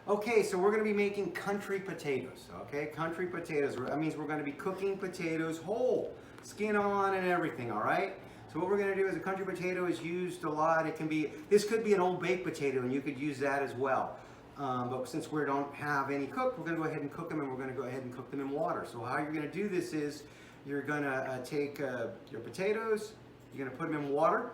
Okay, so we're going to be making country potatoes, okay? Country potatoes, that means we're going to be cooking potatoes whole, skin on and everything, all right? So what we're going to do is a country potato is used a lot. It can be, this could be an old baked potato and you could use that as well. But since we don't have any cooked, we're going to go ahead and cook them, and we're going to go ahead and cook them in water. So how you're going to do this is you're going to take your potatoes, you're going to put them in water,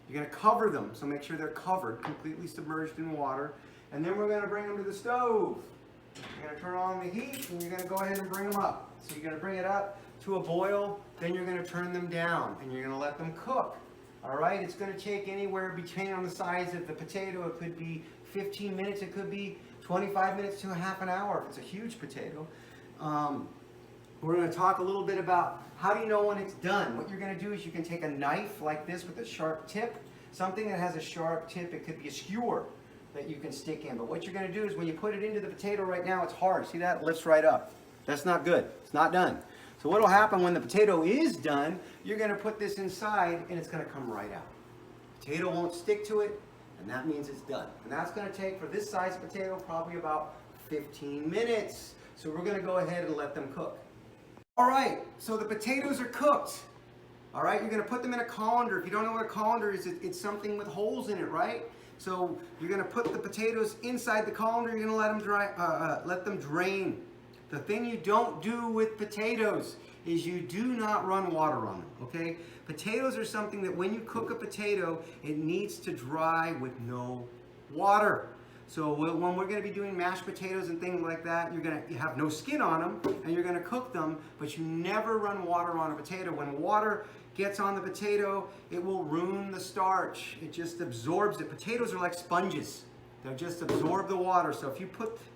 you're going to cover them, so make sure they're covered, completely submerged in water. And then we're going to bring them to the stove. You're going to turn on the heat and you're going to go ahead and bring them up. So you're going to bring it up to a boil, then you're going to turn them down and you're going to let them cook. All right, it's going to take anywhere between, on the size of the potato, it could be 15 minutes, it could be 25 minutes to a half an hour if it's a huge potato. We're going to talk a little bit about how do you know when it's done. What you're going to do is you can take a knife like this with a sharp tip, something that has a sharp tip. It could be a skewer that you can stick in. But what you're going to do is when you put it into the potato right now, it's hard. See that? It lifts right up. That's not good. It's not done. So what will happen when the potato is done, you're going to put this inside and it's going to come right out. Potato won't stick to it, and that means it's done. And that's going to take, for this size potato, probably about 15 minutes. So we're going to go ahead and let them cook. All right, so the potatoes are cooked. All right, you're going to put them in a colander. If you don't know what a colander is, it's something with holes in it, right? So you're going to put the potatoes inside the colander. You're going to let them drain. The thing you don't do with potatoes is you do not run water on them, okay? Potatoes are something that when you cook a potato, it needs to dry with no water. So when we're going to be doing mashed potatoes and things like that, you're going to have no skin on them and you're going to cook them, but you never run water on a potato. When water gets on the potato, it will ruin the starch. It just absorbs it. Potatoes are like sponges. They'll just absorb the water. So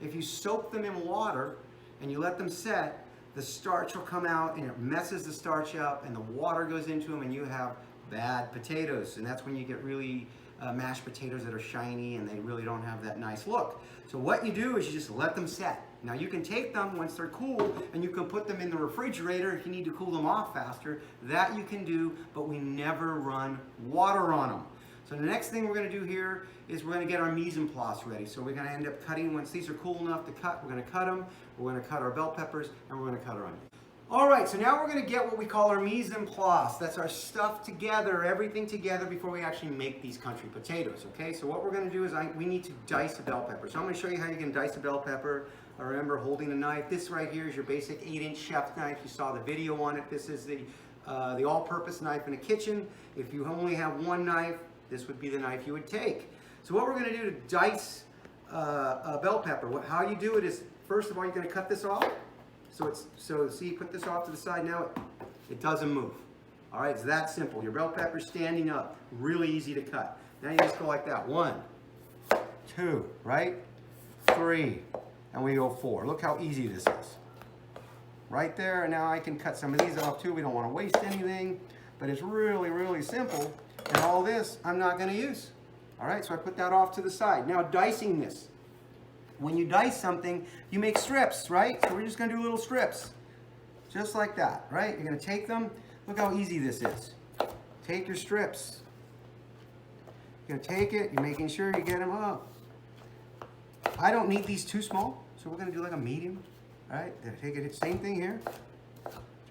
if you soak them in water and you let them set, the starch will come out and it messes the starch up and the water goes into them and you have bad potatoes. And that's when you get really mashed potatoes that are shiny and they really don't have that nice look. So what you do is you just let them set. Now you can take them once they're cool and you can put them in the refrigerator if you need to cool them off faster. That you can do, but we never run water on them. So the next thing we're going to do here is we're going to get our mise en place ready. So we're going to end up cutting, once these are cool enough to cut, we're going to cut them. We're going to cut our bell peppers and we're going to cut our onions. All right, so now we're going to get what we call our mise en place. That's our stuff together, everything together before we actually make these country potatoes, okay? So what we're going to do is we need to dice a bell pepper. So I'm going to show you how you can dice a bell pepper. Remember, holding a knife. This right here is your basic 8-inch chef's knife. You saw the video on it. This is the all-purpose knife in a kitchen. If you only have one knife, this would be the knife you would take. So what we're going to do to dice a bell pepper, how you do it is, first of all, you're going to cut this off. So see, put this off to the side now, it doesn't move. All right, it's that simple. Your bell pepper's standing up, really easy to cut. Now you just go like that, 1, 2, right? 3, and we go 4. Look how easy this is. Right there, and now I can cut some of these off too. We don't want to waste anything, but it's really, really simple. And all this, I'm not going to use. All right, so I put that off to the side. Now dicing this. When you dice something, you make strips, right? So we're just going to do little strips. Just like that, right? You're going to take them. Look how easy this is. Take your strips. You're going to take it. You're making sure you get them up. I don't need these too small, so we're going to do like a medium. All right? Take it. Same thing here.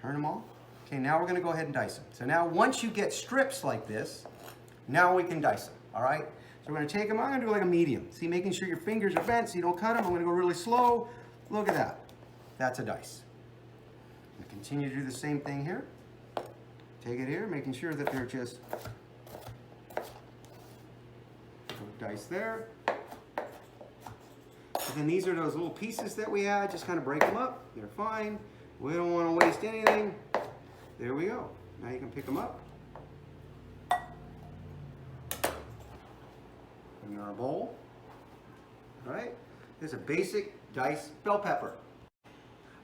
Turn them all. Okay, now we're going to go ahead and dice them. So now once you get strips like this, now we can dice them. All right? So we're going to take them, I'm going to do like a medium. See, making sure your fingers are bent so you don't cut them. I'm going to go really slow. Look at that. That's a dice. And continue to do the same thing here. Take it here, making sure that they're just dice there. And then these are those little pieces that we had. Just kind of break them up. They're fine. We don't want to waste anything. There we go. Now you can pick them up. In our bowl. All right, there's a basic diced bell pepper.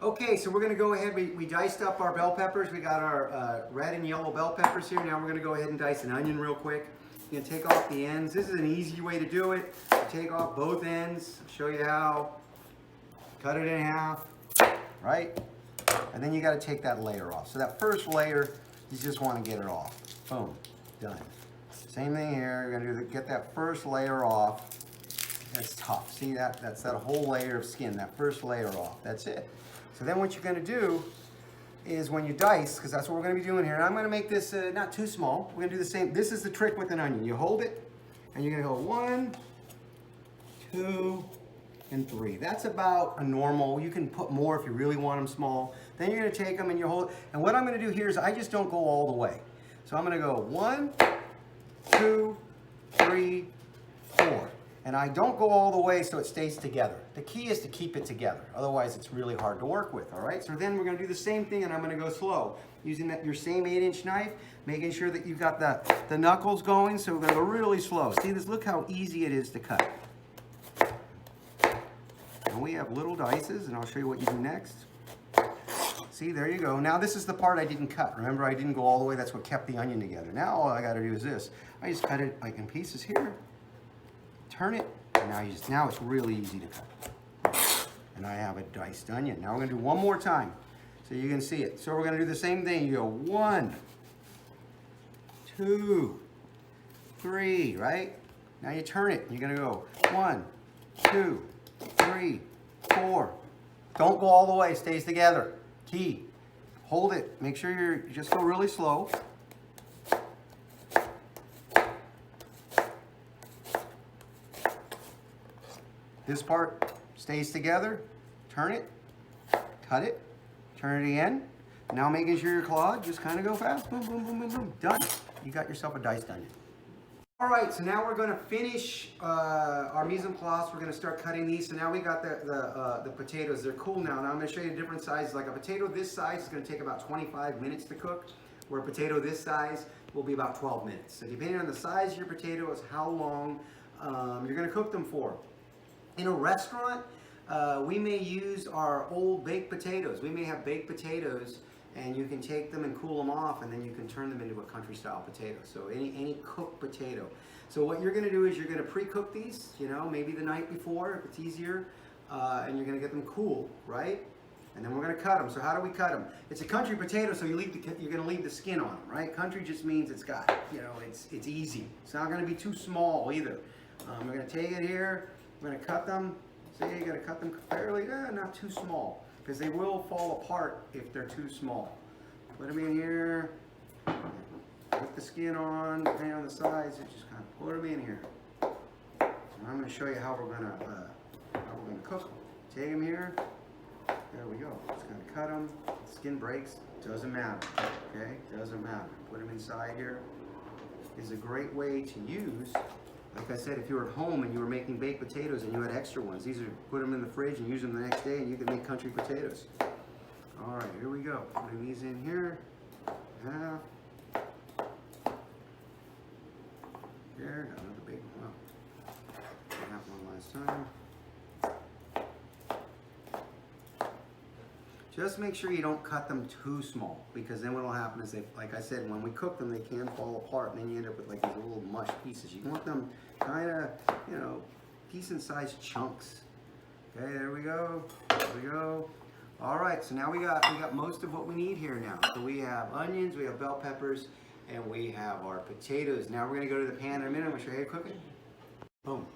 Okay, so we're going to go ahead, we diced up our bell peppers. We got our red and yellow bell peppers here. Now we're going to go ahead and dice an onion real quick. You're going to take off the ends. This is an easy way to do it. Take off both ends. I'll show you how. Cut it in half, right? And then you got to take that layer off. So that first layer, you just want to get it off. Boom, done. Same thing here, you're going to get that first layer off. That's tough. See that? That's that whole layer of skin, that first layer off. That's it. So then what you're going to do is when you dice, because that's what we're going to be doing here, and I'm going to make this not too small. We're going to do the same. This is the trick with an onion. You hold it, and you're going to go 1, 2, and 3. That's about a normal. You can put more if you really want them small. Then you're going to take them and you hold it. And what I'm going to do here is I just don't go all the way. So I'm going to go 1, 2, 3, 4. And I don't go all the way so it stays together. The key is to keep it together. Otherwise, it's really hard to work with, all right? So then we're going to do the same thing, and I'm going to go slow. Using your same 8-inch knife, making sure that you've got the knuckles going, so we're going to go really slow. See this? Look how easy it is to cut. And we have little dices, and I'll show you what you do next. See, there you go. Now this is the part I didn't cut. Remember, I didn't go all the way. That's what kept the onion together. Now all I got to do is this. I just cut it like in pieces here. Turn it, and now it's really easy to cut. And I have a diced onion. Now we're going to do one more time so you can see it. So we're going to do the same thing. You go 1, 2, 3, right? Now you turn it. You're going to go 1, 2, 3, 4. Don't go all the way. Stays together. Key. Hold it. Make sure you just go really slow. This part stays together. Turn it, cut it, turn it again. Now making sure your claw just kind of go fast. Boom, boom, boom, boom, boom. Done. You got yourself a diced onion. All right, so now we're going to finish our mise en place. We're going to start cutting these. So now we got the potatoes. They're cool now. Now I'm going to show you different sizes. Like a potato this size is going to take about 25 minutes to cook, where a potato this size will be about 12 minutes. So depending on the size of your potato is how long you're going to cook them for. In a restaurant, we may use our old baked potatoes. We may have baked potatoes, and you can take them and cool them off, and then you can turn them into a country style potato. So any cooked potato. So what you're going to do is you're going to pre-cook these, you know, maybe the night before if it's easier, and you're going to get them cool, right? And then we're going to cut them. So how do we cut them? It's a country potato, so you're going to leave the skin on them, right? Country just means it's got, you know, it's easy. It's not going to be too small either. We're going to take it here. We're going to cut them. See, you got to cut them fairly, not too small, because they will fall apart if they're too small. Put them in here. Put the skin on, depending on the size. Just kind of put them in here. And I'm going to show you how we're going to cook them. Take them here. There we go. Just going to cut them. The skin breaks. Doesn't matter. Okay, doesn't matter. Put them inside here. Is a great way to use. Like I said, if you were at home and you were making baked potatoes and you had extra ones, these are put them in the fridge and use them the next day, and you can make country potatoes. All right, here we go. Putting these in here. Half. There, got another big one. Half one last time. Just make sure you don't cut them too small, because then what will happen is, like I said, when we cook them, they can fall apart, and then you end up with like these little mush pieces. You want them kind of, you know, decent sized chunks. Okay, there we go. There we go. All right, so now we got most of what we need here now. So we have onions, we have bell peppers, and we have our potatoes. Now we're gonna go to the pan in a minute. I'm gonna show you how to cook it. Boom.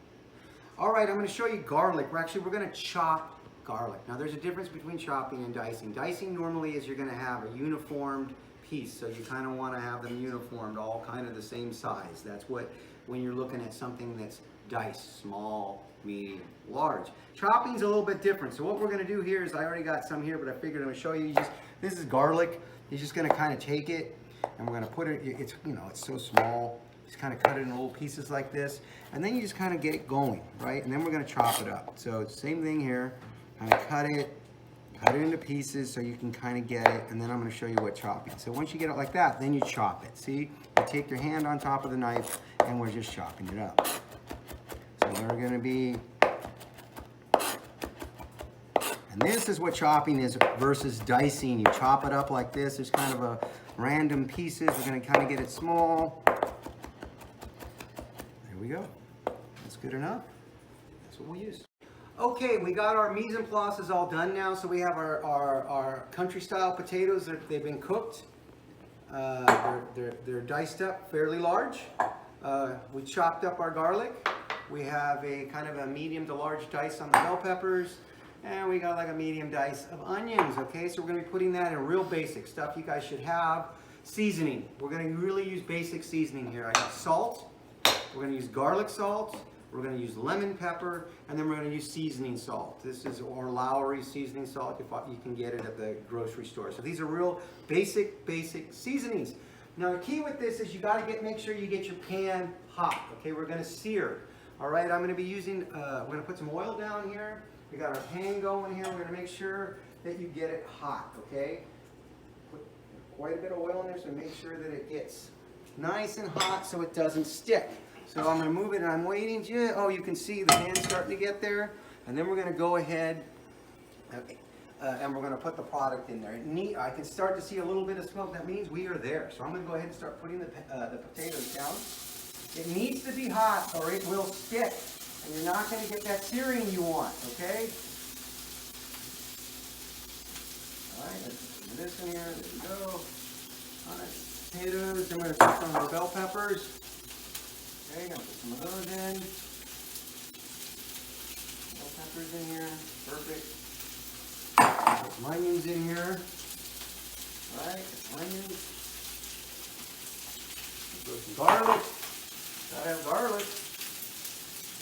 All right, I'm gonna show you garlic. We're gonna chop garlic. Now there's a difference between chopping and dicing. Dicing normally is you're going to have a uniformed piece, so you kind of want to have them uniformed, all kind of the same size. That's what, when you're looking at something that's diced, small, medium, large. Chopping's a little bit different. So what we're going to do here is, I already got some here, but I figured I'm going to show you. This is garlic. You're just going to kind of take it, and we're going to put it, it's, you know, it's so small. Just kind of cut it in little pieces like this, and then you just kind of get it going, right? And then we're going to chop it up. So same thing here. Kind of cut it into pieces so you can kind of get it, and then I'm going to show you what chopping. So once you get it like that, then you chop it. See, you take your hand on top of the knife, and we're just chopping it up. So we're going to be, and this is what chopping is versus dicing. You chop it up like this. There's kind of a random pieces. We're going to kind of get it small. There we go. That's good enough. That's what we'll use. Okay, we got our mise en place is all done now, so we have our country style potatoes. They've been cooked. They're diced up fairly large. We chopped up our garlic. We have a kind of a medium to large dice on the bell peppers. And we got like a medium dice of onions, okay? So we're gonna be putting that in real basic stuff you guys should have. Seasoning. We're gonna really use basic seasoning here. I got salt. We're gonna use garlic salt. We're gonna use lemon pepper, and then we're gonna use seasoning salt. This is or Lowry seasoning salt. You can get it at the grocery store. So these are real basic seasonings. Now the key with this is you gotta make sure you get your pan hot, okay? We're gonna sear. All right, I'm gonna be using, we're gonna put some oil down here. We got our pan going here. We're gonna make sure that you get it hot, okay? Put quite a bit of oil in there, so make sure that it gets nice and hot so it doesn't stick. So I'm gonna move it and I'm waiting. Oh, you can see the pan's starting to get there. And then we're gonna go ahead and we're gonna put the product in there. I can start to see a little bit of smoke. That means we are there. So I'm gonna go ahead and start putting the potatoes down. It needs to be hot or it will stick. And you're not gonna get that searing you want, okay? All right, let's put this in here. There we go. All right, potatoes. I'm gonna put some of the bell peppers. Okay, gonna put some of those in. Bell peppers in here, perfect. Put some onions in here. All right, some onions. Put some garlic. Gotta have garlic.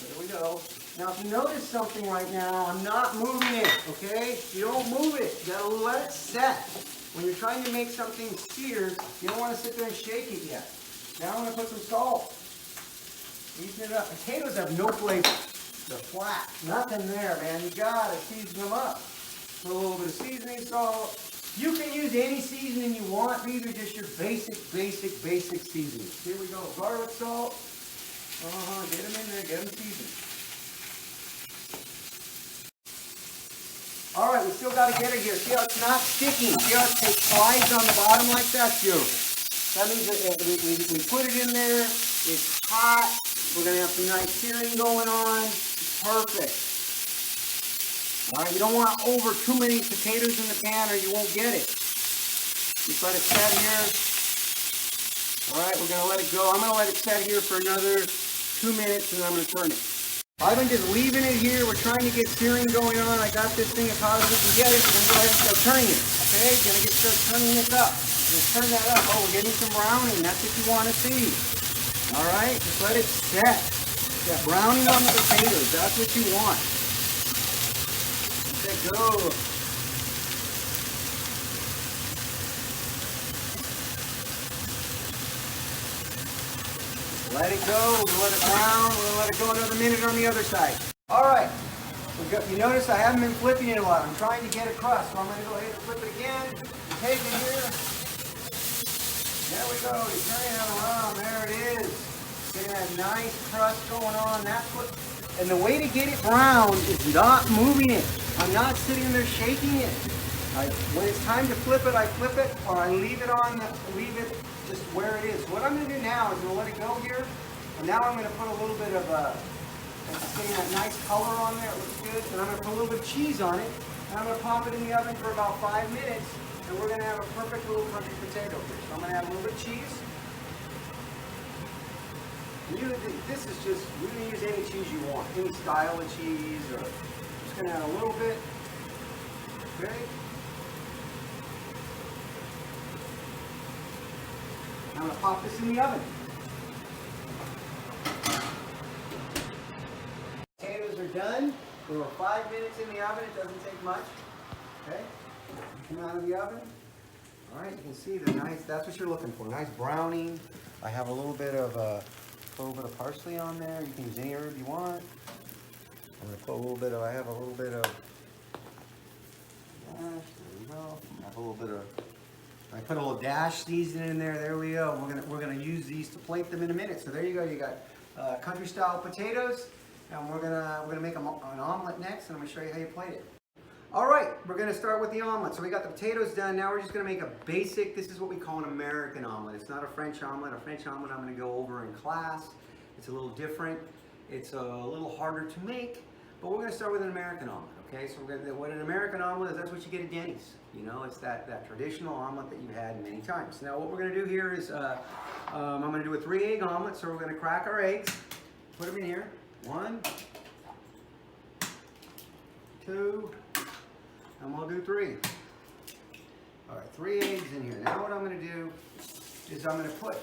There we go. Now, if you notice something right now, I'm not moving it. Okay, you don't move it. You gotta let it set. When you're trying to make something seared, you don't want to sit there and shake it yet. Now I'm gonna put some salt. Season it up. Potatoes have no flavor. They're flat. Nothing there, man. You gotta season them up. Put a little bit of seasoning salt. You can use any seasoning you want. These are just your basic seasonings. Here we go. Garlic salt. Get them in there. Get them seasoned. All right, we still got to get it here. See how it's not sticking? See how it slides on the bottom like that? Beautiful. That means that we put it in there. It's hot. We're going to have some nice searing going on. It's perfect. All right, you don't want over too many potatoes in the pan or you won't get it. Just let it set here. All right, we're going to let it go. I'm going to let it set here for another 2 minutes and I'm going to turn it. I've been just leaving it here. We're trying to get searing going on. I got this thing as hot as we can get it. We're going to go ahead and start turning it. Okay, going to start turning this up. Just turn that up. Oh, we're getting some browning. That's what you want to see. All right, just let it set. That browning on the potatoes. That's what you want. Let it go. Let it go. We'll let it brown. We'll let it go another minute on the other side. All right. You notice I haven't been flipping it a lot. I'm trying to get a crust, so I'm going to go ahead and flip it again. Take it here. There we go. You turn it around. There it is. Getting that nice crust going on. That's what. And the way to get it brown is not moving it. I'm not sitting there shaking it. When it's time to flip it, I flip it, or I leave it just where it is. What I'm going to do now is I'm going to let it go here, and now I'm going to put a little bit of it's getting that nice color on there. It looks good, and I'm going to put a little bit of cheese on it, and I'm going to pop it in the oven for about 5 minutes, and we're going to have a perfect little country potato here. So I'm going to add a little bit of cheese. This is just, you can use any cheese you want, any style of cheese, or just going to add a little bit. Okay. I'm going to pop this in the oven. Potatoes are done. They were 5 minutes in the oven. It doesn't take much. Okay. Come out of the oven. All right. You can see they're nice. That's what you're looking for. Nice browning. I have a little bit of parsley on there. You can use any herb you want. I'm going to put a little bit of. I have a little bit of. There we go. I have a little bit of. I put a little dash seasoning in there. There we go. We're gonna use these to plate them in a minute. So there you go. You got country style potatoes, and we're gonna make an omelet next, and I'm gonna show you how you plate it. All right, we're gonna start with the omelet. So we got the potatoes done. Now we're just gonna make a basic. This is what we call an American omelet. It's not a French omelet. A French omelet I'm gonna go over in class. It's a little different. It's a little harder to make, but we're gonna start with an American omelet. Okay, so what an American omelet is, that's what you get at Denny's. You know, it's that traditional omelet that you've had many times. Now what we're going to do here is, I'm going to do a 3-egg omelet. So we're going to crack our eggs, put them in here. 1, 2, and we'll do 3. All right, 3 eggs in here. Now what I'm going to do is I'm going to put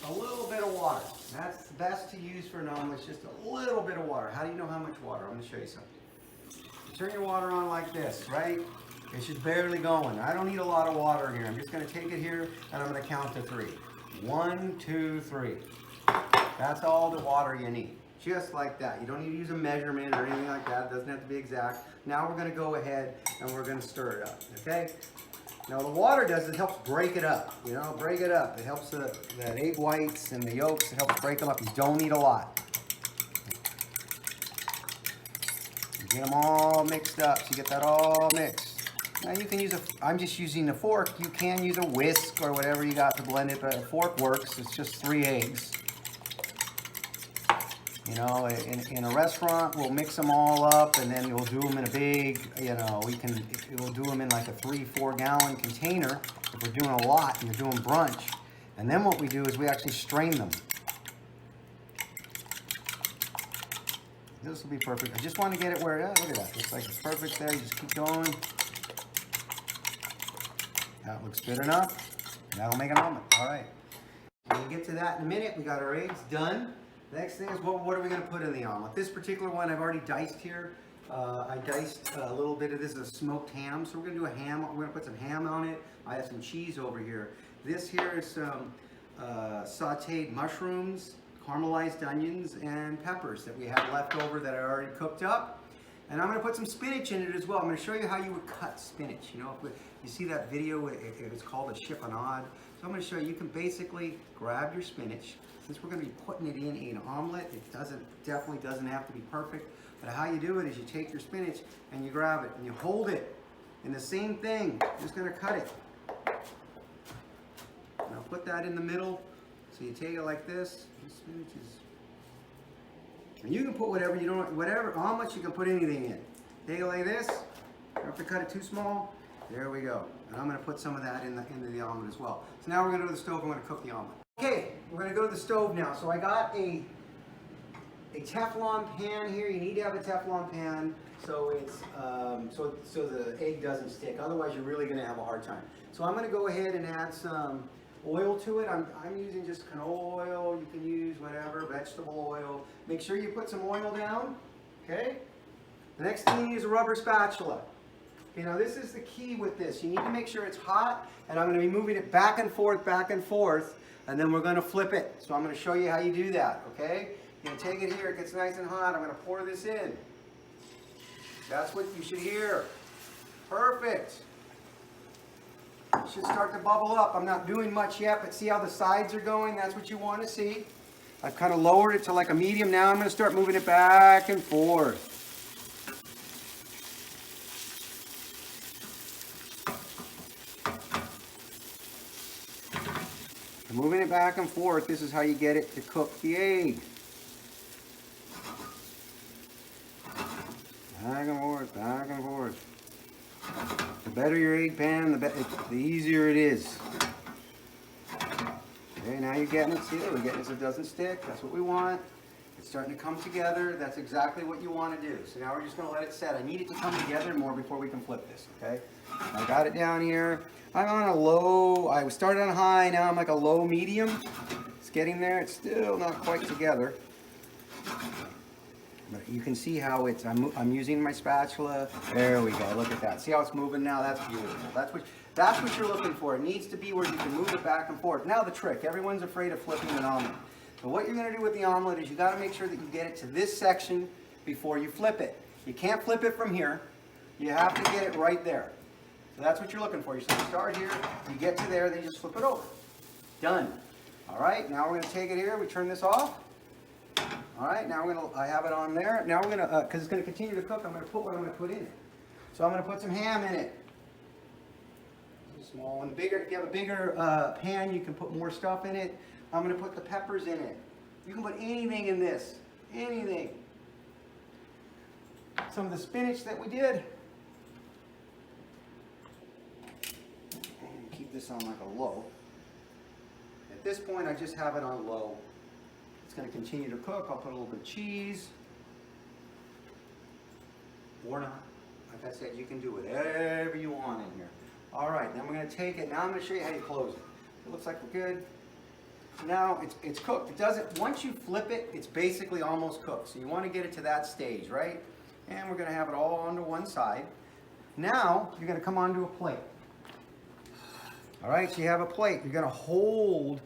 a little bit of water. That's the best to use for an omelet, just a little bit of water. How do you know how much water? I'm going to show you something. You turn your water on like this, right? It's just barely going. I don't need a lot of water here. I'm just going to take it here and I'm going to count to 3. 1, 2, 3. That's all the water you need. Just like that. You don't need to use a measurement or anything like that. It doesn't have to be exact. Now we're going to go ahead and we're going to stir it up, okay? Now the water does, it helps break it up, you know, break it up. It helps the egg whites and the yolks, it helps break them up. You don't need a lot. You get them all mixed up, so you get that all mixed. Now you can use I'm just using a fork. You can use a whisk or whatever you got to blend it, but a fork works. It's just 3 eggs. You know, in a restaurant, we'll mix them all up and then we'll do them in a big, you know, we'll do them in like a 3-4 gallon container if we're doing a lot and you're doing brunch. And then what we do is we actually strain them. This will be perfect. I just want to get it where, yeah, look at that. Looks like it's perfect there. You just keep going. That looks good enough. That'll make an omelet. All right. We'll get to that in a minute. We got our eggs done. Next thing is what are we going to put in the omelet? This particular one I've already diced here. I diced a little bit of this is a smoked ham, so we're going to do a ham. We're going to put some ham on it. I have some cheese over here. This here is some sauteed mushrooms, caramelized onions, and peppers that we have left over that I already cooked up. And I'm going to put some spinach in it as well. I'm going to show you how you would cut spinach. You know, if you see that video, it's called a chiffonade. So I'm going to show you, you can basically grab your spinach. Since we're going to be putting it in an omelet, it definitely doesn't have to be perfect. But how you do it is you take your spinach and you grab it and you hold it in the same thing. You're just going to cut it. Now put that in the middle. So you take it like this. The spinach is, and you can put whatever you don't, whatever omelets you can put anything in. Take it like this. You don't have to cut it too small. There we go. And I'm going to put some of that into the omelet as well. So now we're going to go to the stove. I'm going to cook the omelet. Okay, we're going to go to the stove now. So I got a Teflon pan here. You need to have a Teflon pan so it's so the egg doesn't stick. Otherwise, you're really going to have a hard time. So I'm going to go ahead and add some oil to it. I'm using just canola oil. You can use whatever, vegetable oil. Make sure you put some oil down. Okay. The next thing you need is a rubber spatula. You know, this is the key with this. You need to make sure it's hot, and I'm going to be moving it back and forth, and then we're going to flip it. So I'm going to show you how you do that, okay? You're going to take it here, it gets nice and hot. I'm going to pour this in. That's what you should hear. Perfect. It should start to bubble up. I'm not doing much yet, but see how the sides are going? That's what you want to see. I've kind of lowered it to like a medium. Now I'm going to start moving it back and forth. Moving it back and forth, this is how you get it to cook the egg. Back and forth, back and forth. The better your egg pan, the easier it is. Okay, now you're getting it. See, we're getting it so it doesn't stick. That's what we want. It's starting to come together. That's exactly what you want to do. So now we're just going to let it set. I need it to come together more before we can flip this, okay? I got it down here. I'm on a low, I started on high, now I'm like a low medium. It's getting there, it's still not quite together. But you can see how it's, I'm using my spatula. There we go, look at that. See how it's moving now? That's beautiful. That's what you're looking for. It needs to be where you can move it back and forth. Now the trick, everyone's afraid of flipping an omelet. So what you're gonna do with the omelet is you gotta make sure that you get it to this section before you flip it. You can't flip it from here. You have to get it right there. So that's what you're looking for. You start here, you get to there, then you just flip it over. Done. All right, now we're going to take it here. We turn this off. All right, now I have it on there. Now we're going to, because it's going to continue to cook, I'm going to put what I'm going to put in it. So I'm going to put some ham in it. Small one. Bigger, if you have a bigger pan, you can put more stuff in it. I'm going to put the peppers in it. You can put anything in this. Anything. Some of the spinach that we did. This on like a low. At this point, I just have it on low. It's going to continue to cook. I'll put a little bit of cheese. or not. Like I said, you can do whatever you want in here. All right, then we're going to take it. Now I'm going to show you how you close it. It looks like we're good. Now it's cooked. It doesn't, once you flip it, it's basically almost cooked. So you want to get it to that stage, right? And we're going to have it all onto one side. Now you're going to come onto a plate. All right, so you have a plate. You're going to hold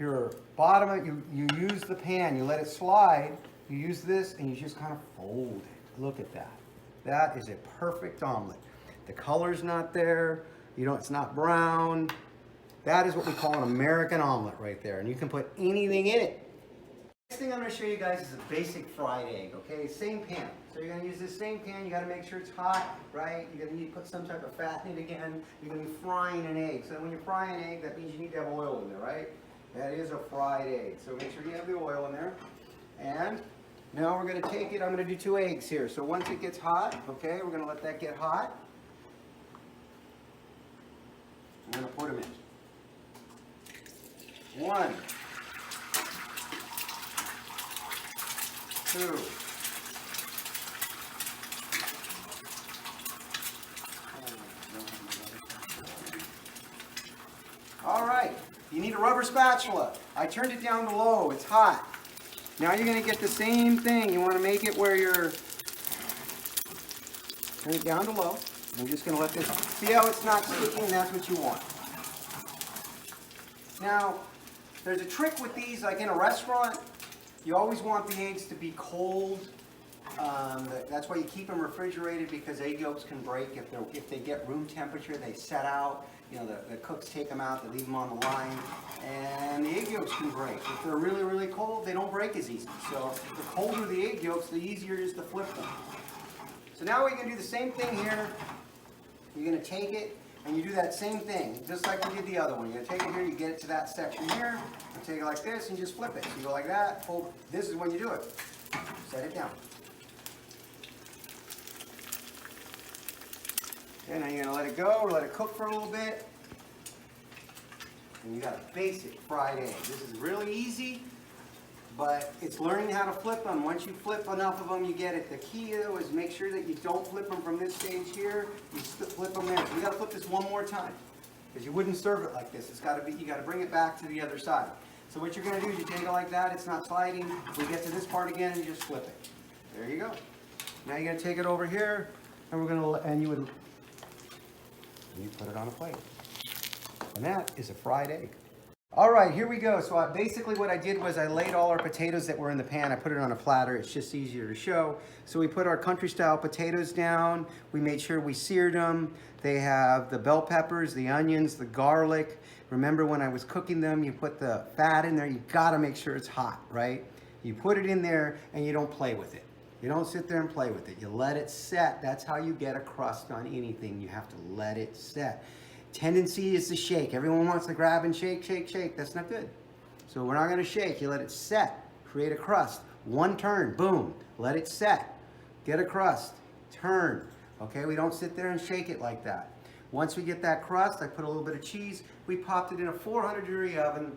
your bottom of it. You use the pan. You let it slide. You use this and you just kind of fold it. Look at that. That is a perfect omelet. The color's not there. You know, it's not brown. That is what we call an American omelet right there. And you can put anything in it. Next thing I'm going to show you guys is a basic fried egg, okay? Same pan. So you're going to use this same pan. You got to make sure it's hot, right? You're going to need to put some type of fat in it again. You're going to be frying an egg. So when you fry an egg, that means you need to have oil in there, right? That is a fried egg. So make sure you have the oil in there. And now we're going to take it. I'm going to do 2 eggs here. So once it gets hot, okay, we're going to let that get hot. I'm going to put them in. 1, 2. All right, you need a rubber spatula. I turned it down to low, it's hot. Now you're gonna get the same thing. You wanna make it where you're, turn it down to low. I'm just gonna let this, see how it's not sticking? That's what you want. Now, there's a trick with these, like in a restaurant, you always want the eggs to be cold. That's why you keep them refrigerated, because egg yolks can break if they get room temperature. They set out. You know, the cooks take them out, they leave them on the line, and the egg yolks can break. If they're really, really cold, they don't break as easy. So the colder the egg yolks, the easier it is to flip them. So now we're going to do the same thing here. You're going to take it, and you do that same thing, just like we did the other one. You're going to take it here, you get it to that section here, you take it like this, and you just flip it. So you go like that, fold. This is when you do it. Set it down. Okay, now you're going to let it go, or let it cook for a little bit. And you got a basic fried egg. This is really easy, but it's learning how to flip them. Once you flip enough of them, you get it. The key though is make sure that you don't flip them from this stage here. You flip them there. So we got to flip this one more time, because you wouldn't serve it like this. It's got to be. You got to bring it back to the other side. So what you're going to do is you take it like that. It's not sliding. We get to this part again, and you just flip it. There you go. Now you're going to take it over here, and we're going to, and you put it on a plate. And that is a fried egg. All right, here we go. So basically what I did was I laid all our potatoes that were in the pan. I put it on a platter. It's just easier to show. So we put our country style potatoes down. We made sure we seared them. They have the bell peppers, the onions, the garlic. Remember when I was cooking them, you put the fat in there. You gotta make sure it's hot, right? You put it in there and you don't play with it. You don't sit there and play with it. You let it set. That's how you get a crust on anything. You have to let it set. Tendency is to shake. Everyone wants to grab and shake, shake, shake. That's not good. So we're not going to shake. You let it set. Create a crust. One turn. Boom. Let it set. Get a crust. Turn. Okay, we don't sit there and shake it like that. Once we get that crust, I put a little bit of cheese. We popped it in a 400-degree oven,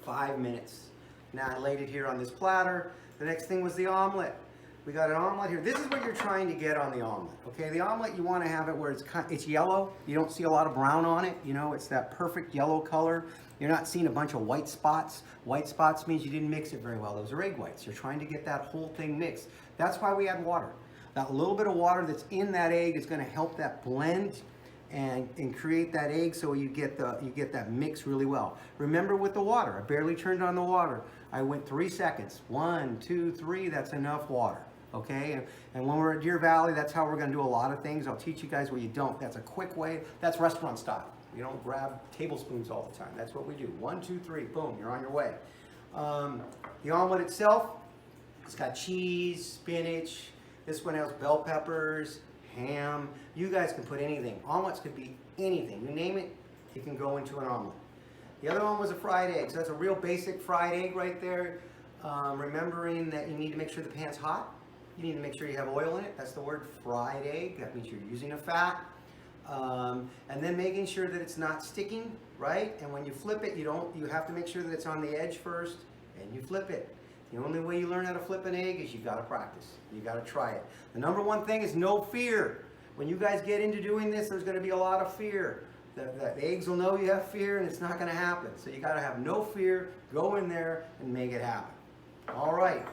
5 minutes. Now I laid it here on this platter. The next thing was the omelet. We got an omelet here. This is what you're trying to get on the omelet, okay? The omelet, you want to have it where it's yellow. You don't see a lot of brown on it. You know, it's that perfect yellow color. You're not seeing a bunch of white spots. White spots means you didn't mix it very well. Those are egg whites. You're trying to get that whole thing mixed. That's why we add water. That little bit of water that's in that egg is going to help that blend and create that egg, so you get that mix really well. Remember with the water, I barely turned on the water. I went 3 seconds. 1, 2, 3, that's enough water. Okay, and when we're at Deer Valley, that's how we're going to do a lot of things. I'll teach you guys where you don't. That's a quick way. That's restaurant style. You don't grab tablespoons all the time. That's what we do. 1, 2, 3, boom, you're on your way. The omelet itself, it's got cheese, spinach. This one has bell peppers, ham. You guys can put anything. Omelets could be anything. You name it, it can go into an omelet. The other one was a fried egg. So that's a real basic fried egg right there. Remembering that you need to make sure the pan's hot. You need to make sure you have oil in it. That's the word fried egg. That means you're using a fat. And then making sure that it's not sticking, right? And when you flip it, you have to make sure that it's on the edge first, and you flip it. The only way you learn how to flip an egg is you got to practice. You got to try it. The number one thing is no fear. When you guys get into doing this, there's going to be a lot of fear. The eggs will know you have fear, and it's not going to happen. So you got to have no fear. Go in there and make it happen. All right.